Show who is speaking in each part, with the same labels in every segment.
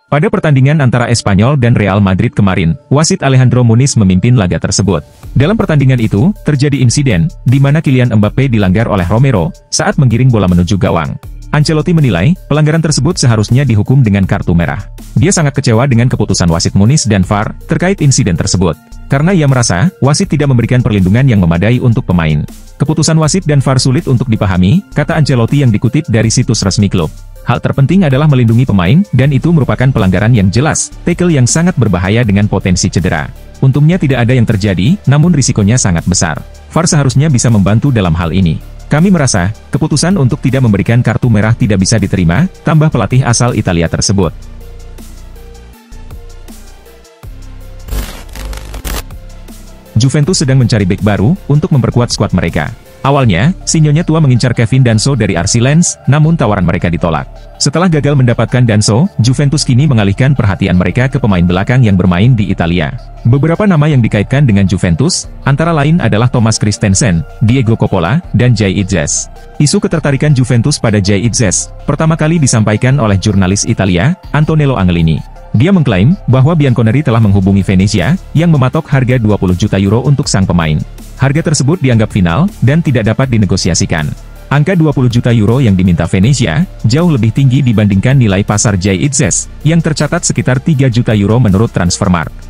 Speaker 1: Pada pertandingan antara Espanyol dan Real Madrid kemarin, wasit Alejandro Muniz memimpin laga tersebut. Dalam pertandingan itu, terjadi insiden, di mana Kylian Mbappe dilanggar oleh Romero, saat menggiring bola menuju gawang. Ancelotti menilai, pelanggaran tersebut seharusnya dihukum dengan kartu merah. Dia sangat kecewa dengan keputusan wasit Muniz dan VAR, terkait insiden tersebut. Karena ia merasa, wasit tidak memberikan perlindungan yang memadai untuk pemain. Keputusan wasit dan VAR sulit untuk dipahami, kata Ancelotti yang dikutip dari situs resmi klub. Hal terpenting adalah melindungi pemain, dan itu merupakan pelanggaran yang jelas, tackle yang sangat berbahaya dengan potensi cedera. Untungnya tidak ada yang terjadi, namun risikonya sangat besar. VAR seharusnya bisa membantu dalam hal ini. Kami merasa, keputusan untuk tidak memberikan kartu merah tidak bisa diterima, tambah pelatih asal Italia tersebut. Juventus sedang mencari bek baru, untuk memperkuat skuad mereka. Awalnya, Sinyonya tua mengincar Kevin Danso dari RC Lens, namun tawaran mereka ditolak. Setelah gagal mendapatkan Danso, Juventus kini mengalihkan perhatian mereka ke pemain belakang yang bermain di Italia. Beberapa nama yang dikaitkan dengan Juventus, antara lain adalah Thomas Christensen, Diego Coppola, dan Jay Itzes. Isu ketertarikan Juventus pada Jay Itzes, pertama kali disampaikan oleh jurnalis Italia, Antonello Angelini. Dia mengklaim, bahwa Bianconeri telah menghubungi Venezia, yang mematok harga 20 juta euro untuk sang pemain. Harga tersebut dianggap final, dan tidak dapat dinegosiasikan. Angka 20 juta euro yang diminta Venezia, jauh lebih tinggi dibandingkan nilai pasar Jay Itzes, yang tercatat sekitar 3 juta euro menurut Transfermarkt.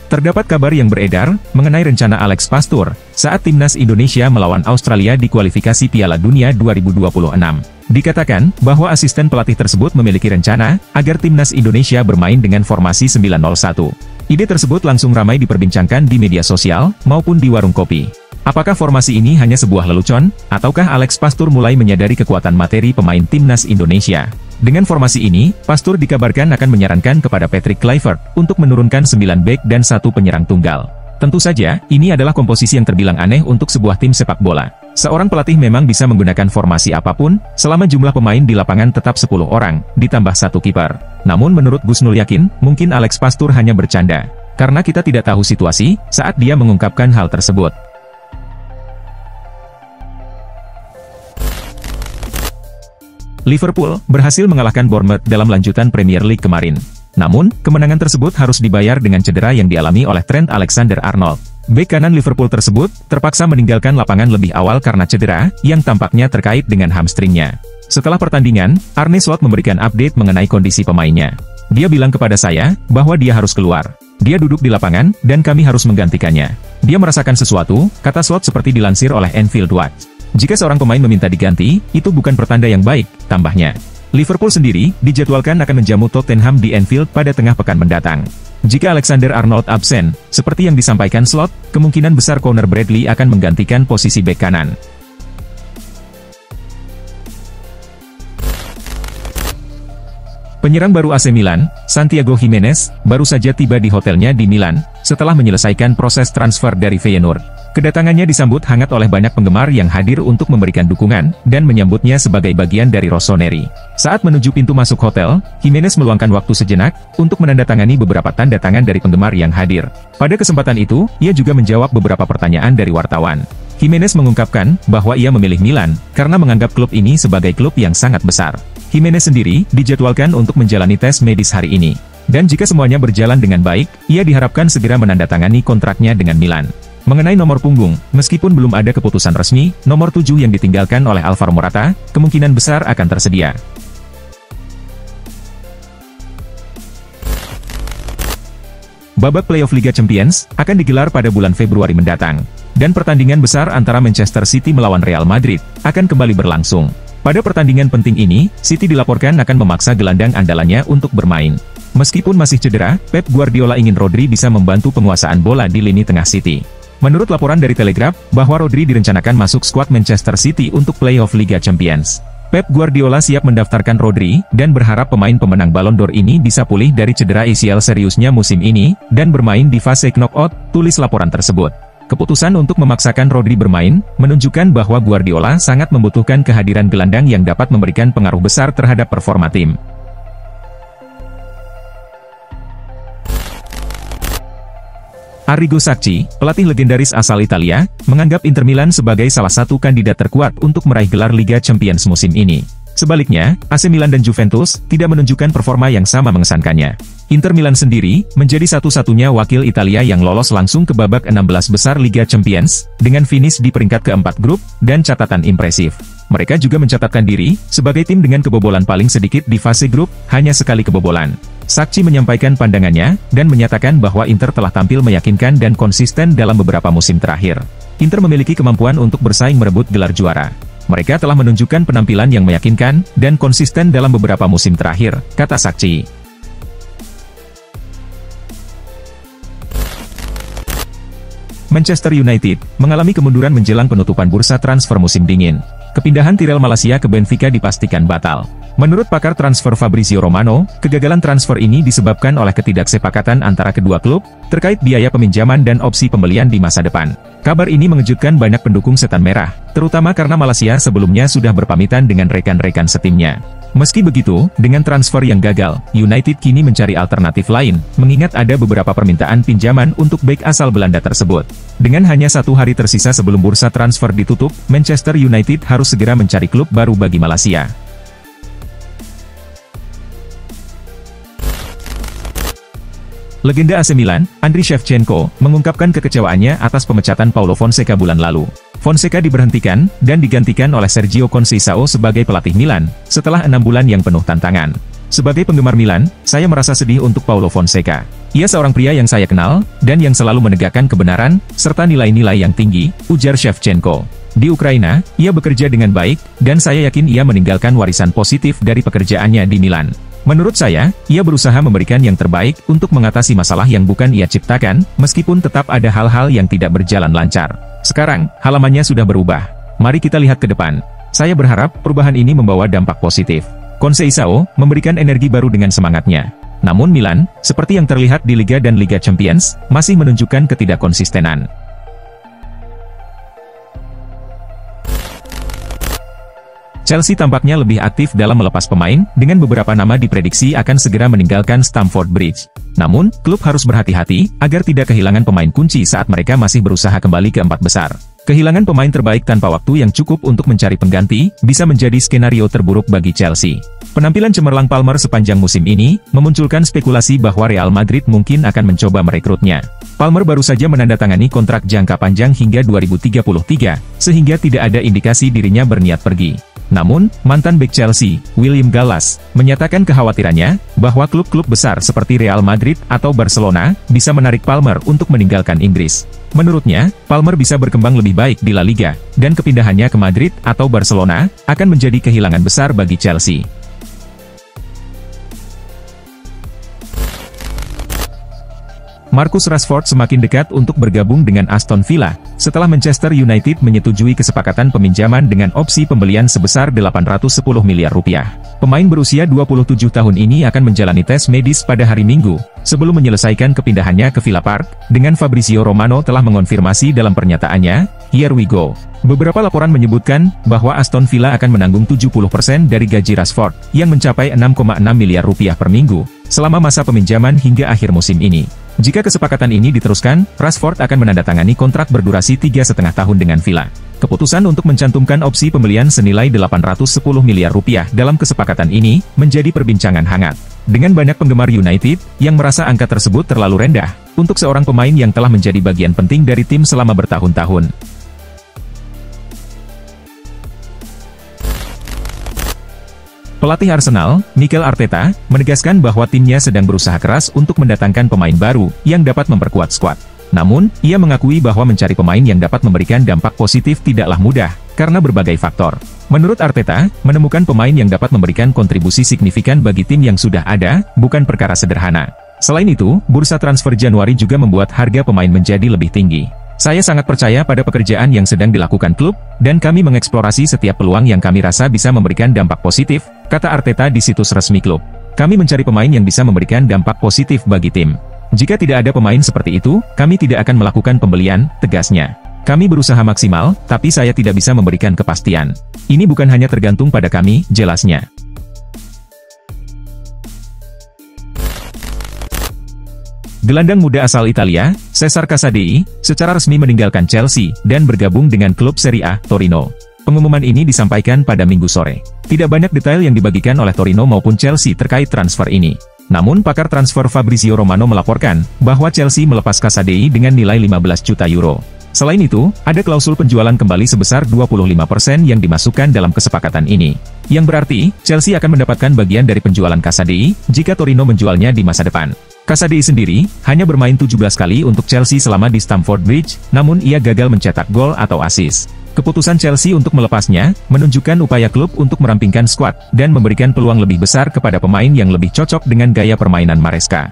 Speaker 1: Terdapat kabar yang beredar, mengenai rencana Alex Pastur, saat timnas Indonesia melawan Australia di kualifikasi Piala Dunia 2026. Dikatakan, bahwa asisten pelatih tersebut memiliki rencana, agar timnas Indonesia bermain dengan formasi 901. Ide tersebut langsung ramai diperbincangkan di media sosial, maupun di warung kopi. Apakah formasi ini hanya sebuah lelucon, ataukah Alex Pastur mulai menyadari kekuatan materi pemain timnas Indonesia? Dengan formasi ini, Pastur dikabarkan akan menyarankan kepada Patrick Kluivert, untuk menurunkan 9 bek dan 1 penyerang tunggal. Tentu saja, ini adalah komposisi yang terbilang aneh untuk sebuah tim sepak bola. Seorang pelatih memang bisa menggunakan formasi apapun, selama jumlah pemain di lapangan tetap 10 orang, ditambah 1 kiper. Namun menurut Gus Nur yakin, mungkin Alex Pastur hanya bercanda. Karena kita tidak tahu situasi, saat dia mengungkapkan hal tersebut. Liverpool berhasil mengalahkan Bournemouth dalam lanjutan Premier League kemarin. Namun, kemenangan tersebut harus dibayar dengan cedera yang dialami oleh Trent Alexander-Arnold. Bek kanan Liverpool tersebut, terpaksa meninggalkan lapangan lebih awal karena cedera, yang tampaknya terkait dengan hamstringnya. Setelah pertandingan, Arne Slot memberikan update mengenai kondisi pemainnya. Dia bilang kepada saya, bahwa dia harus keluar. Dia duduk di lapangan, dan kami harus menggantikannya. Dia merasakan sesuatu, kata Slot seperti dilansir oleh Anfield Watch. Jika seorang pemain meminta diganti, itu bukan pertanda yang baik, tambahnya. Liverpool sendiri, dijadwalkan akan menjamu Tottenham di Anfield pada tengah pekan mendatang. Jika Alexander-Arnold absen, seperti yang disampaikan Slot, kemungkinan besar Conor Bradley akan menggantikan posisi bek kanan. Penyerang baru AC Milan, Santiago Gimenez, baru saja tiba di hotelnya di Milan, setelah menyelesaikan proses transfer dari Feyenoord. Kedatangannya disambut hangat oleh banyak penggemar yang hadir untuk memberikan dukungan, dan menyambutnya sebagai bagian dari Rossoneri. Saat menuju pintu masuk hotel, Gimenez meluangkan waktu sejenak, untuk menandatangani beberapa tanda tangan dari penggemar yang hadir. Pada kesempatan itu, ia juga menjawab beberapa pertanyaan dari wartawan. Gimenez mengungkapkan, bahwa ia memilih Milan, karena menganggap klub ini sebagai klub yang sangat besar. Gimenez sendiri, dijadwalkan untuk menjalani tes medis hari ini. Dan jika semuanya berjalan dengan baik, ia diharapkan segera menandatangani kontraknya dengan Milan. Mengenai nomor punggung, meskipun belum ada keputusan resmi, nomor 7 yang ditinggalkan oleh Alvaro Morata, kemungkinan besar akan tersedia. Babak playoff Liga Champions, akan digelar pada bulan Februari mendatang. Dan pertandingan besar antara Manchester City melawan Real Madrid, akan kembali berlangsung. Pada pertandingan penting ini, City dilaporkan akan memaksa gelandang andalannya untuk bermain. Meskipun masih cedera, Pep Guardiola ingin Rodri bisa membantu penguasaan bola di lini tengah City. Menurut laporan dari Telegraph, bahwa Rodri direncanakan masuk skuad Manchester City untuk playoff Liga Champions. Pep Guardiola siap mendaftarkan Rodri, dan berharap pemain pemenang Ballon d'Or ini bisa pulih dari cedera ACL seriusnya musim ini, dan bermain di fase knockout, tulis laporan tersebut. Keputusan untuk memaksakan Rodri bermain, menunjukkan bahwa Guardiola sangat membutuhkan kehadiran gelandang yang dapat memberikan pengaruh besar terhadap performa tim. Arrigo Sacchi, pelatih legendaris asal Italia, menganggap Inter Milan sebagai salah satu kandidat terkuat untuk meraih gelar Liga Champions musim ini. Sebaliknya, AC Milan dan Juventus tidak menunjukkan performa yang sama mengesankannya. Inter Milan sendiri menjadi satu-satunya wakil Italia yang lolos langsung ke babak 16 besar Liga Champions, dengan finish di peringkat keempat grup, dan catatan impresif. Mereka juga mencatatkan diri sebagai tim dengan kebobolan paling sedikit di fase grup, hanya sekali kebobolan. Sacchi menyampaikan pandangannya, dan menyatakan bahwa Inter telah tampil meyakinkan dan konsisten dalam beberapa musim terakhir. Inter memiliki kemampuan untuk bersaing merebut gelar juara. Mereka telah menunjukkan penampilan yang meyakinkan, dan konsisten dalam beberapa musim terakhir, kata Sacchi. Manchester United mengalami kemunduran menjelang penutupan bursa transfer musim dingin. Kepindahan Tyrell Malacia ke Benfica dipastikan batal. Menurut pakar transfer Fabrizio Romano, kegagalan transfer ini disebabkan oleh ketidaksepakatan antara kedua klub, terkait biaya peminjaman dan opsi pembelian di masa depan. Kabar ini mengejutkan banyak pendukung Setan Merah, terutama karena Malacia sebelumnya sudah berpamitan dengan rekan-rekan setimnya. Meski begitu, dengan transfer yang gagal, United kini mencari alternatif lain, mengingat ada beberapa permintaan pinjaman untuk bek asal Belanda tersebut. Dengan hanya 1 hari tersisa sebelum bursa transfer ditutup, Manchester United harus segera mencari klub baru bagi Malacia. Legenda AC Milan, Andriy Shevchenko, mengungkapkan kekecewaannya atas pemecatan Paulo Fonseca bulan lalu. Fonseca diberhentikan, dan digantikan oleh Sergio Conceição sebagai pelatih Milan, setelah 6 bulan yang penuh tantangan. Sebagai penggemar Milan, saya merasa sedih untuk Paulo Fonseca. Ia seorang pria yang saya kenal, dan yang selalu menegakkan kebenaran, serta nilai-nilai yang tinggi, ujar Shevchenko. Di Ukraina, ia bekerja dengan baik, dan saya yakin ia meninggalkan warisan positif dari pekerjaannya di Milan. Menurut saya, ia berusaha memberikan yang terbaik untuk mengatasi masalah yang bukan ia ciptakan, meskipun tetap ada hal-hal yang tidak berjalan lancar. Sekarang, halamannya sudah berubah. Mari kita lihat ke depan. Saya berharap perubahan ini membawa dampak positif. Conceição memberikan energi baru dengan semangatnya. Namun Milan, seperti yang terlihat di Liga dan Liga Champions, masih menunjukkan ketidakkonsistenan. Chelsea tampaknya lebih aktif dalam melepas pemain, dengan beberapa nama diprediksi akan segera meninggalkan Stamford Bridge. Namun, klub harus berhati-hati, agar tidak kehilangan pemain kunci saat mereka masih berusaha kembali ke 4 besar. Kehilangan pemain terbaik tanpa waktu yang cukup untuk mencari pengganti, bisa menjadi skenario terburuk bagi Chelsea. Penampilan cemerlang Palmer sepanjang musim ini, memunculkan spekulasi bahwa Real Madrid mungkin akan mencoba merekrutnya. Palmer baru saja menandatangani kontrak jangka panjang hingga 2033, sehingga tidak ada indikasi dirinya berniat pergi. Namun, mantan bek Chelsea, William Gallas, menyatakan kekhawatirannya, bahwa klub-klub besar seperti Real Madrid atau Barcelona, bisa menarik Palmer untuk meninggalkan Inggris. Menurutnya, Palmer bisa berkembang lebih baik di La Liga, dan kepindahannya ke Madrid atau Barcelona, akan menjadi kehilangan besar bagi Chelsea. Marcus Rashford semakin dekat untuk bergabung dengan Aston Villa, setelah Manchester United menyetujui kesepakatan peminjaman dengan opsi pembelian sebesar 810 miliar rupiah. Pemain berusia 27 tahun ini akan menjalani tes medis pada hari Minggu, sebelum menyelesaikan kepindahannya ke Villa Park, dengan Fabrizio Romano telah mengonfirmasi dalam pernyataannya, "Here we go." Beberapa laporan menyebutkan, bahwa Aston Villa akan menanggung 70% dari gaji Rashford, yang mencapai 6,6 miliar rupiah per minggu, selama masa peminjaman hingga akhir musim ini. Jika kesepakatan ini diteruskan, Rashford akan menandatangani kontrak berdurasi 3,5 tahun dengan Villa. Keputusan untuk mencantumkan opsi pembelian senilai 810 miliar rupiah dalam kesepakatan ini, menjadi perbincangan hangat. Dengan banyak penggemar United, yang merasa angka tersebut terlalu rendah, untuk seorang pemain yang telah menjadi bagian penting dari tim selama bertahun-tahun. Pelatih Arsenal, Mikel Arteta, menegaskan bahwa timnya sedang berusaha keras untuk mendatangkan pemain baru, yang dapat memperkuat skuad. Namun, ia mengakui bahwa mencari pemain yang dapat memberikan dampak positif tidaklah mudah, karena berbagai faktor. Menurut Arteta, menemukan pemain yang dapat memberikan kontribusi signifikan bagi tim yang sudah ada, bukan perkara sederhana. Selain itu, bursa transfer Januari juga membuat harga pemain menjadi lebih tinggi. Saya sangat percaya pada pekerjaan yang sedang dilakukan klub, dan kami mengeksplorasi setiap peluang yang kami rasa bisa memberikan dampak positif, kata Arteta di situs resmi klub. Kami mencari pemain yang bisa memberikan dampak positif bagi tim. Jika tidak ada pemain seperti itu, kami tidak akan melakukan pembelian, tegasnya. Kami berusaha maksimal, tapi saya tidak bisa memberikan kepastian. Ini bukan hanya tergantung pada kami, jelasnya. Gelandang muda asal Italia, Cesar Casadei, secara resmi meninggalkan Chelsea dan bergabung dengan klub Serie A, Torino. Pengumuman ini disampaikan pada Minggu sore. Tidak banyak detail yang dibagikan oleh Torino maupun Chelsea terkait transfer ini. Namun pakar transfer Fabrizio Romano melaporkan bahwa Chelsea melepas Casadei dengan nilai 15 juta euro. Selain itu, ada klausul penjualan kembali sebesar 25% yang dimasukkan dalam kesepakatan ini. Yang berarti, Chelsea akan mendapatkan bagian dari penjualan Casadei jika Torino menjualnya di masa depan. Casadei sendiri hanya bermain 17 kali untuk Chelsea selama di Stamford Bridge, namun ia gagal mencetak gol atau assist. Keputusan Chelsea untuk melepasnya menunjukkan upaya klub untuk merampingkan skuad dan memberikan peluang lebih besar kepada pemain yang lebih cocok dengan gaya permainan Maresca.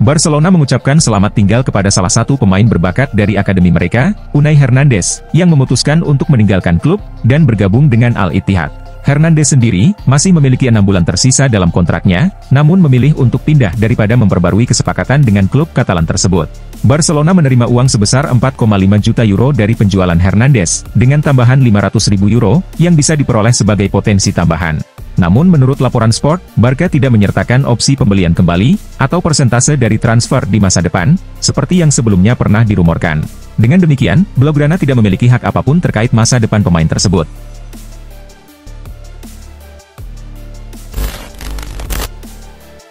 Speaker 1: Barcelona mengucapkan selamat tinggal kepada salah satu pemain berbakat dari akademi mereka, Unai Hernandez, yang memutuskan untuk meninggalkan klub dan bergabung dengan Al-Ittihad. Hernandez sendiri masih memiliki 6 bulan tersisa dalam kontraknya, namun memilih untuk pindah daripada memperbarui kesepakatan dengan klub Katalan tersebut. Barcelona menerima uang sebesar 4,5 juta euro dari penjualan Hernandez, dengan tambahan 500.000 euro, yang bisa diperoleh sebagai potensi tambahan. Namun menurut laporan Sport, Barca tidak menyertakan opsi pembelian kembali, atau persentase dari transfer di masa depan, seperti yang sebelumnya pernah dirumorkan. Dengan demikian, Blaugrana tidak memiliki hak apapun terkait masa depan pemain tersebut.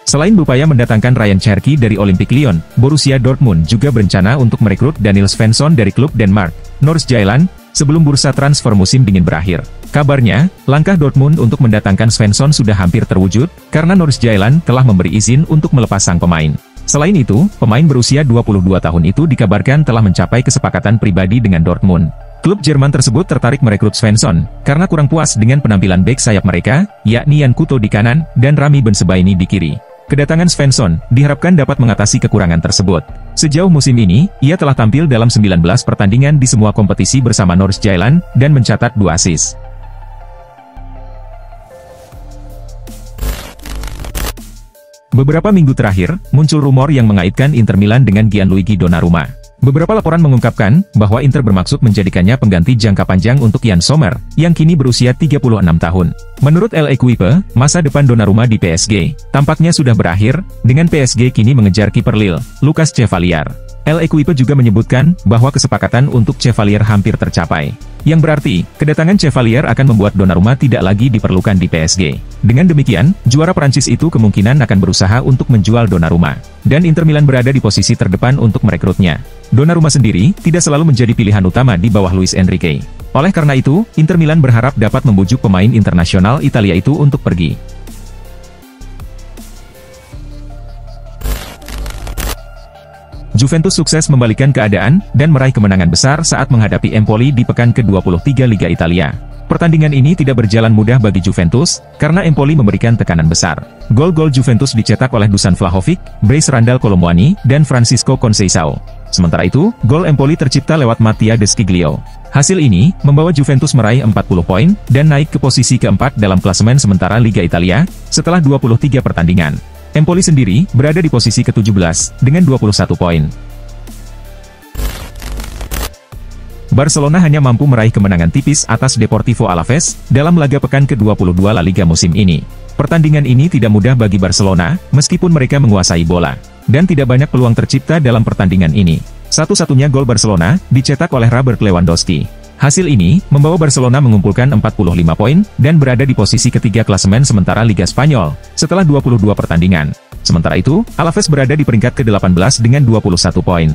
Speaker 1: Selain berupaya mendatangkan Ryan Cherki dari Olympique Lyon, Borussia Dortmund juga berencana untuk merekrut Daniel Svensson dari klub Denmark, Nordsjælland, sebelum bursa transfer musim dingin berakhir. Kabarnya, langkah Dortmund untuk mendatangkan Svensson sudah hampir terwujud, karena Nordsjælland telah memberi izin untuk melepas sang pemain. Selain itu, pemain berusia 22 tahun itu dikabarkan telah mencapai kesepakatan pribadi dengan Dortmund. Klub Jerman tersebut tertarik merekrut Svensson, karena kurang puas dengan penampilan bek sayap mereka, yakni Jan Couto di kanan, dan Rami Bensebaini di kiri. Kedatangan Svensson diharapkan dapat mengatasi kekurangan tersebut. Sejauh musim ini, ia telah tampil dalam 19 pertandingan di semua kompetisi bersama Nordsjælland, dan mencatat 2 assist. Beberapa minggu terakhir, muncul rumor yang mengaitkan Inter Milan dengan Gianluigi Donnarumma. Beberapa laporan mengungkapkan bahwa Inter bermaksud menjadikannya pengganti jangka panjang untuk Yann Sommer, yang kini berusia 36 tahun. Menurut L'Equipe, masa depan Donnarumma di PSG tampaknya sudah berakhir, dengan PSG kini mengejar kiper Lille, Lucas Chevalier. L'Equipe juga menyebutkan bahwa kesepakatan untuk Chevalier hampir tercapai. Yang berarti, kedatangan Chevalier akan membuat Donnarumma tidak lagi diperlukan di PSG. Dengan demikian, juara Prancis itu kemungkinan akan berusaha untuk menjual Donnarumma. Dan Inter Milan berada di posisi terdepan untuk merekrutnya. Donnarumma sendiri tidak selalu menjadi pilihan utama di bawah Luis Enrique. Oleh karena itu, Inter Milan berharap dapat membujuk pemain internasional Italia itu untuk pergi. Juventus sukses membalikan keadaan dan meraih kemenangan besar saat menghadapi Empoli di pekan ke-23 Liga Italia. Pertandingan ini tidak berjalan mudah bagi Juventus, karena Empoli memberikan tekanan besar. Gol-gol Juventus dicetak oleh Dusan Vlahovic, Brice Randall Colomuani, dan Francisco Conceição. Sementara itu, gol Empoli tercipta lewat Mattia De Sciglio. Hasil ini membawa Juventus meraih 40 poin, dan naik ke posisi keempat dalam klasemen sementara Liga Italia, setelah 23 pertandingan. Empoli sendiri berada di posisi ke-17, dengan 21 poin. Barcelona hanya mampu meraih kemenangan tipis atas Deportivo Alaves, dalam laga pekan ke-22 La Liga musim ini. Pertandingan ini tidak mudah bagi Barcelona, meskipun mereka menguasai bola. Dan tidak banyak peluang tercipta dalam pertandingan ini. Satu-satunya gol Barcelona, dicetak oleh Robert Lewandowski. Hasil ini, membawa Barcelona mengumpulkan 45 poin, dan berada di posisi ketiga klasemen sementara Liga Spanyol, setelah 22 pertandingan. Sementara itu, Alaves berada di peringkat ke-18 dengan 21 poin.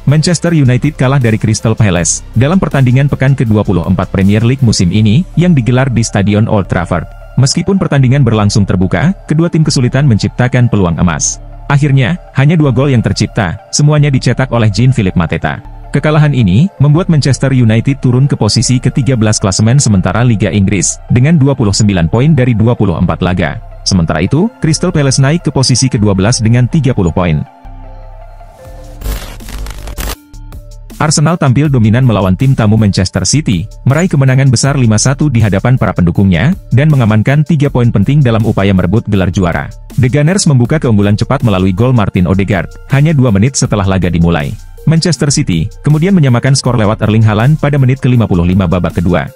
Speaker 1: Manchester United kalah dari Crystal Palace, dalam pertandingan pekan ke-24 Premier League musim ini, yang digelar di Stadion Old Trafford. Meskipun pertandingan berlangsung terbuka, kedua tim kesulitan menciptakan peluang emas. Akhirnya, hanya 2 gol yang tercipta, semuanya dicetak oleh Jean-Philippe Mateta. Kekalahan ini, membuat Manchester United turun ke posisi ke-13 klasemen sementara Liga Inggris, dengan 29 poin dari 24 laga. Sementara itu, Crystal Palace naik ke posisi ke-12 dengan 30 poin. Arsenal tampil dominan melawan tim tamu Manchester City, meraih kemenangan besar 5-1 di hadapan para pendukungnya, dan mengamankan 3 poin penting dalam upaya merebut gelar juara. The Gunners membuka keunggulan cepat melalui gol Martin Odegaard, hanya 2 menit setelah laga dimulai. Manchester City kemudian menyamakan skor lewat Erling Haaland pada menit ke-55 babak kedua.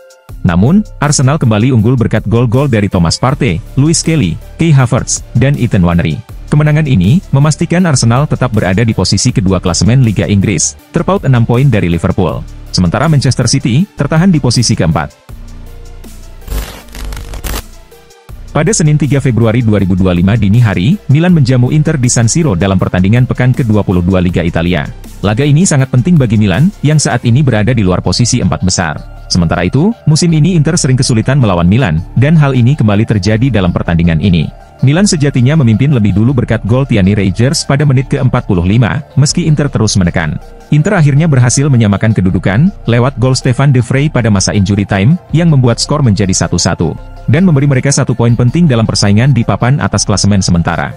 Speaker 1: Namun, Arsenal kembali unggul berkat gol-gol dari Thomas Partey, Lewis Kelly, Kai Havertz, dan Ethan Nwaneri. Kemenangan ini memastikan Arsenal tetap berada di posisi kedua klasemen Liga Inggris, terpaut 6 poin dari Liverpool. Sementara Manchester City tertahan di posisi keempat. Pada Senin 3 Februari 2025 dini hari, Milan menjamu Inter di San Siro dalam pertandingan pekan ke-22 Liga Italia. Laga ini sangat penting bagi Milan, yang saat ini berada di luar posisi 4 besar. Sementara itu, musim ini Inter sering kesulitan melawan Milan, dan hal ini kembali terjadi dalam pertandingan ini. Milan sejatinya memimpin lebih dulu berkat gol Tiani Reijers pada menit ke-45, meski Inter terus menekan. Inter akhirnya berhasil menyamakan kedudukan, lewat gol Stefan De Vrij pada masa injury time, yang membuat skor menjadi 1-1, dan memberi mereka 1 poin penting dalam persaingan di papan atas klasemen sementara.